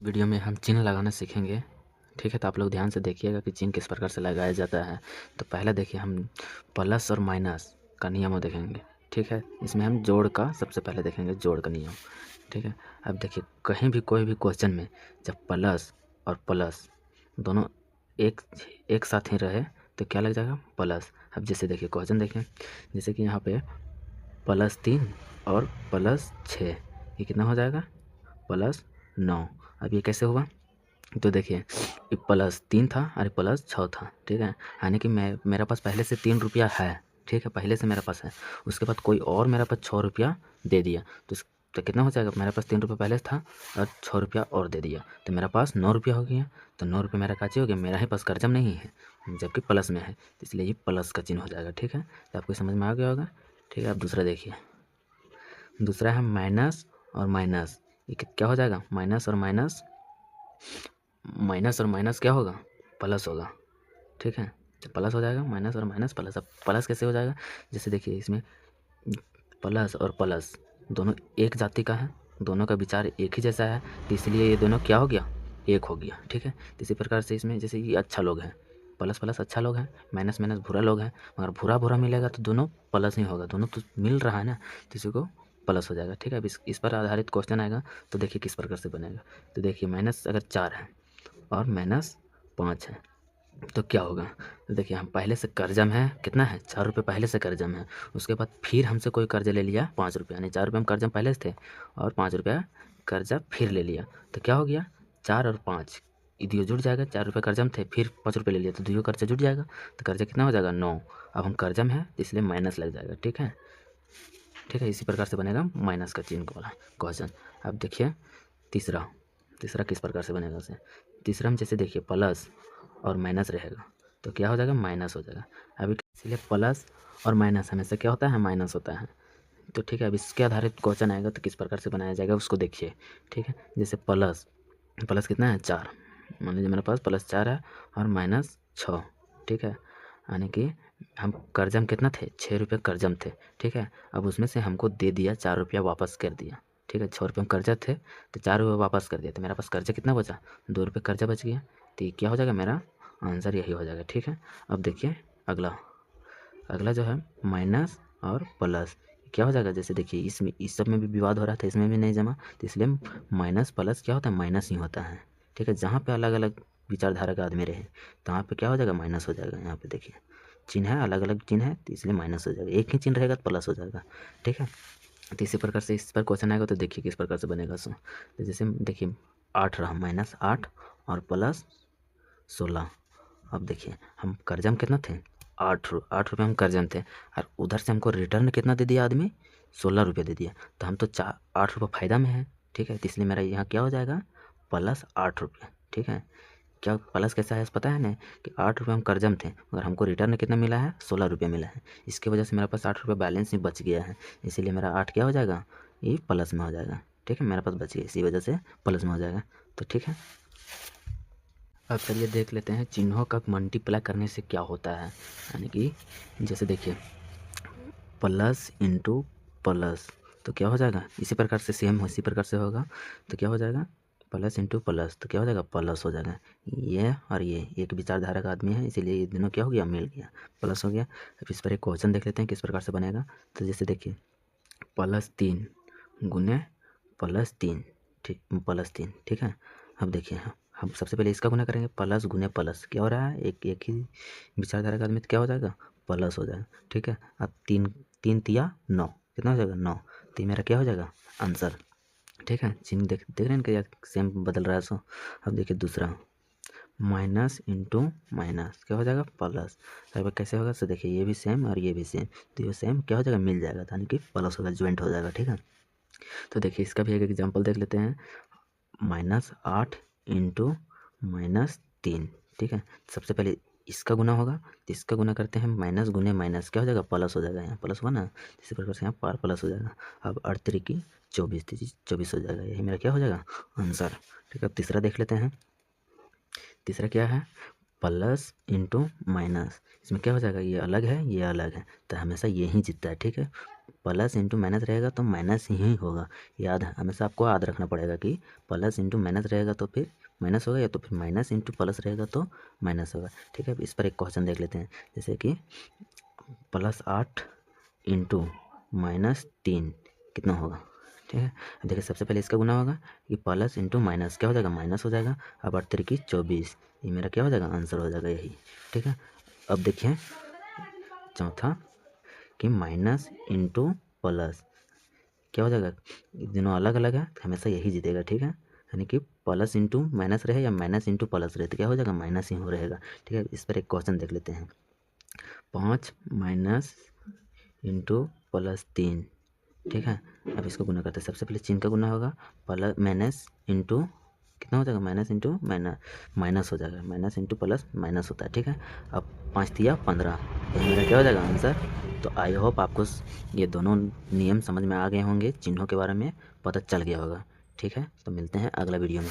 Video में हम चिन्ह लगाना सीखेंगे। ठीक है, तो आप लोग ध्यान से देखिएगा कि चिन्ह किस प्रकार से लगाया जाता है। तो पहले देखिए, हम प्लस और माइनस का नियम देखेंगे। ठीक है, इसमें हम जोड़ का सबसे पहले देखेंगे, जोड़ का नियम। ठीक है, अब देखिए, कहीं भी कोई भी क्वेश्चन में जब प्लस और प्लस दोनों एक एक साथ ही रहे तो क्या लग जाएगा, प्लस। अब जैसे देखिए क्वेश्चन देखें, जैसे कि यहाँ पे +3 और +6, ये कितना हो जाएगा, +9। अब ये कैसे हुआ, तो देखिए, ये +3 था और +6 था। ठीक है, यानी कि मेरा पास पहले से 3 रुपया है। ठीक है, पहले से मेरे पास है, उसके बाद कोई और मेरे पास 6 रुपया दे दिया, तो कितना हो जाएगा, मेरे पास 3 रुपये पहले से था और 6 रुपया और दे दिया, तो मेरा पास 9 रुपया हो गया। तो 9 रुपये मेरा काची हो गया, मेरा ही पास कर्जा नहीं है, जबकि प्लस में है, तो इसलिए ये प्लस का चिन्ह हो जाएगा। ठीक है, तो आपको समझ में आ गया होगा। ठीक है, अब दूसरा देखिए, दूसरा है माइनस और माइनस। ये क्या हो जाएगा, माइनस और माइनस, माइनस और माइनस क्या होगा, प्लस होगा। ठीक है, तो प्लस हो जाएगा, माइनस और माइनस प्लस। अब प्लस कैसे हो जाएगा, जैसे देखिए, इसमें प्लस और प्लस दोनों एक जाति का है, दोनों का विचार एक ही जैसा है, तो इसलिए ये दोनों क्या हो गया, एक हो गया। ठीक है, तो इसी प्रकार से इसमें जैसे ये अच्छा लोग हैं, प्लस प्लस अच्छा लोग हैं, माइनस माइनस बुरा लोग हैं, मगर बुरा बुरा मिलेगा तो दोनों प्लस ही होगा, दोनों तो मिल रहा है ना, तो इसी को प्लस हो जाएगा। ठीक है, अब इस पर आधारित क्वेश्चन आएगा, तो देखिए किस प्रकार से बनेगा। तो देखिए, माइनस अगर 4 है और -5 है तो क्या होगा, तो देखिए, हम पहले से कर्जा में है, कितना है, 4 रुपये पहले से कर्जा में है। उसके बाद फिर हमसे कोई कर्जा ले लिया 5 रुपये, यानी 4 रुपये हम कर्जा में पहले से थे और 5 रुपया कर्जा फिर ले लिया, तो क्या हो गया, 4 और 5 ये जुड़ जाएगा। 4 रुपये कर्जा में थे, फिर 5 रुपये ले लिया, तो दुइयों कर्जा जुड़ जाएगा, तो कर्जा कितना हो जाएगा, 9। अब हम कर्जा में है इसलिए माइनस लग जाएगा। ठीक है, ठीक है, इसी प्रकार से बनेगा माइनस का चिन्ह वाला क्वेश्चन। अब देखिए तीसरा, तीसरा किस प्रकार से बनेगा उसे, तीसरा में जैसे देखिए प्लस और माइनस रहेगा तो क्या हो जाएगा, माइनस हो जाएगा। अभी इसलिए प्लस और माइनस हमेशा क्या होता है, माइनस होता है। तो ठीक है, अब इसके आधारित क्वेश्चन आएगा तो किस प्रकार से बनाया जाएगा उसको देखिए। ठीक है, जैसे प्लस, प्लस कितना है, 4, मान लीजिए मेरे पास +4 है और -6। ठीक है, यानी कि हम कर्जा में कितना थे, 6 रुपये कर्जा में थे। ठीक है, अब उसमें से हमको दे दिया 4 रुपया वापस कर दिया। ठीक है, 6 रुपये में कर्जा थे तो 4 रुपये वापस कर दिया, तो मेरा पास कर्जा कितना बचा, 2 रुपये कर्जा बच गया, तो ये क्या हो जाएगा, मेरा आंसर यही हो जाएगा। ठीक है, अब देखिए अगला, अगला जो है माइनस और प्लस, क्या हो जाएगा, जैसे देखिए इसमें इस सब में भी विवाद हो रहा था, इसमें भी नहीं जमा, तो इसलिए माइनस प्लस क्या होता है, माइनस ही होता है। ठीक है, जहाँ पे अलग अलग विचारधारा का आदमी रहे तो वहाँ पे क्या हो जाएगा, माइनस हो जाएगा। यहाँ पे देखिए चिन्ह है, अलग अलग चिन्ह है, तो इसलिए माइनस हो जाएगा, एक ही चिन्ह रहेगा तो प्लस हो जाएगा। ठीक है, तो इसी प्रकार से इस पर क्वेश्चन आएगा, तो देखिए किस प्रकार से बनेगा सो, तो जैसे देखिए 8 रहा, -8 और +16। अब देखिए, हम कर्जा में कितना थे, 8 रुपये हम कर्जा में थे, और उधर से हमको रिटर्न कितना दे दिया आदमी, 16 रुपये दे दिया, तो हम तो 8 रुपये फ़ायदा में है। ठीक है, तो इसलिए मेरा यहाँ क्या हो जाएगा, +8 रुपये। ठीक है, क्या प्लस कैसा है पता है ना, कि 8 रुपये हम कर्जा में थे और हमको रिटर्न कितना मिला है, 16 रुपये मिला है, इसकी वजह से मेरे पास 8 रुपये बैलेंस ही बच गया है, इसीलिए मेरा 8 क्या हो जाएगा, ये प्लस में हो जाएगा। ठीक है, मेरे पास बच गया, इसी वजह से प्लस में हो जाएगा। तो ठीक है, अब चलिए देख लेते हैं चिन्हों का मल्टीप्लाई करने से क्या होता है। यानी कि जैसे देखिए प्लस इंटू प्लस, तो क्या हो जाएगा, इसी प्रकार से सेम इसी प्रकार से होगा, तो क्या हो जाएगा, प्लस इंटू प्लस, तो क्या हो जाएगा, प्लस हो जाएगा। ये और ये एक विचारधारा का आदमी है, इसीलिए ये दोनों क्या हो गया, मिल गया, प्लस हो गया। अब इस पर एक क्वेश्चन देख लेते हैं किस प्रकार से बनेगा। तो जैसे देखिए +3 गुने +3, ठीक, +3। ठीक है, अब देखिए हम सबसे पहले इसका गुना करेंगे, प्लस गुने प्लस क्या हो रहा है, एक ही विचारधारा का आदमी, तो क्या हो जाएगा, प्लस हो जाएगा। ठीक है, अब 3 3 तिया 9, कितना हो जाएगा, 9, तो ये मेरा क्या हो जाएगा, आंसर। ठीक है, चिन्ह देख रहे हैं क्या सेम बदल रहा है सो। अब देखिए दूसरा, माइनस इंटू माइनस क्या हो जाएगा, प्लस, तो कैसे होगा, तो देखिए ये भी सेम और ये भी सेम, तो ये सेम क्या हो जाएगा, मिल जाएगा, यानी कि प्लस होगा, ज्वाइंट हो जाएगा। ठीक है, तो देखिए इसका भी एक एग्जांपल देख लेते हैं, -8 इंटू -3। ठीक है, सबसे पहले इसका गुना होगा, तो इसका गुना करते हैं, माइनस गुने माइनस क्या हो जाएगा, प्लस हो जाएगा, यहाँ प्लस हुआ ना, इसी प्रकार से यहाँ पार प्लस हो जाएगा। अब 8 की 24, 24 हो जाएगा, यही मेरा क्या हो जाएगा, आंसर। ठीक है, अब तीसरा देख लेते हैं, तीसरा क्या है, प्लस इंटू माइनस, इसमें क्या हो जाएगा, ये अलग है ये अलग है, तो हमेशा ये ही जीतता है। ठीक है, प्लस इंटू माइनस रहेगा तो माइनस ही होगा, याद है, हमेशा आपको याद रखना पड़ेगा कि प्लस इंटू माइनस रहेगा तो फिर माइनस होगा, या तो फिर माइनस इंटू प्लस रहेगा तो माइनस होगा। ठीक है, इस पर एक क्वेश्चन देख लेते हैं, जैसे कि +8 इंटू -3 कितना होगा। ठीक है, अब देखिए सबसे पहले इसका गुना होगा, ये प्लस इंटू माइनस क्या हो जाएगा, माइनस हो जाएगा। अब 8 3 24, ये मेरा क्या हो जाएगा, आंसर हो जाएगा यही। ठीक है, अब देखिए चौथा कि माइनस इंटू प्लस क्या हो जाएगा, दोनों अलग अलग है, हमेशा यही जीतेगा। ठीक है, यानी कि प्लस इंटू माइनस रहे या माइनस इंटू प्लस रहे तो क्या हो जाएगा, माइनस ही हो रहेगा। ठीक है, इस पर एक क्वेश्चन देख लेते हैं, 5 माइनस इंटू +3। ठीक है, अब इसको गुना करते हैं, सबसे पहले चिन्ह का गुना होगा, प्लस माइनस इंटू कितना हो जाएगा, माइनस इंटू माइनस हो जाएगा, माइनस इंटू प्लस माइनस होता है। ठीक है, अब 5 तिया 15, यही मेरा क्या हो जाएगा आंसर। तो आई होप आपको ये दोनों नियम समझ में आ गए होंगे, चिन्हों के बारे में पता चल गया होगा। ठीक है, तो मिलते हैं अगला वीडियो में।